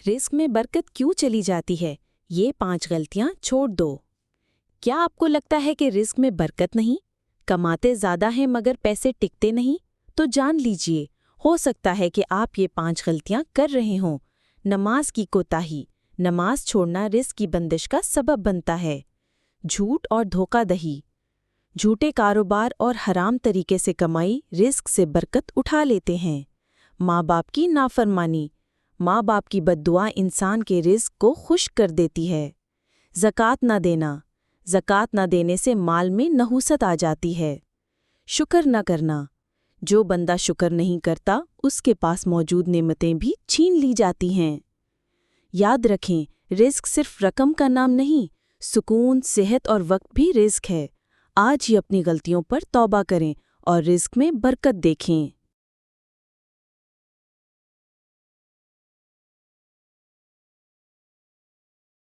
رزق میں برکت کیوں چلی جاتی ہے؟ یہ 5 غلطیاں چھوڑ دو۔ کیا آپ کو لگتا ہے کہ رزق میں برکت نہیں؟ کماتے زیادہ ہیں مگر پیسے ٹکتے نہیں؟ تو جان لیجئے، ہو سکتا ہے کہ آپ یہ 5 غلطیاں کر رہے ہوں۔ نماز کی کوتاہی۔ نماز چھوڑنا رزق کی بندش کا سبب بنتا ہے۔ جھوٹ اور دھوکہ دہی۔ جھوٹے کاروبار اور حرام طریقے سے کمائی رزق سے برکت اٹھا لیتے ہیں۔ ماں باپ کی نافرمانی۔ ماں باپ کی بد دعا انسان کے رزق کو خشک کر دیتی ہے۔ زکوٰۃ نہ دینا۔ زکوٰۃ نہ دینے سے مال میں نحوست آ جاتی ہے۔ شکر نہ کرنا۔ جو بندہ شکر نہیں کرتا اس کے پاس موجود نعمتیں بھی چھین لی جاتی ہیں۔ یاد رکھیں، رزق صرف رقم کا نام نہیں، سکون، صحت اور وقت بھی رزق ہے۔ آج ہی اپنی غلطیوں پر توبہ کریں اور رزق میں برکت دیکھیں۔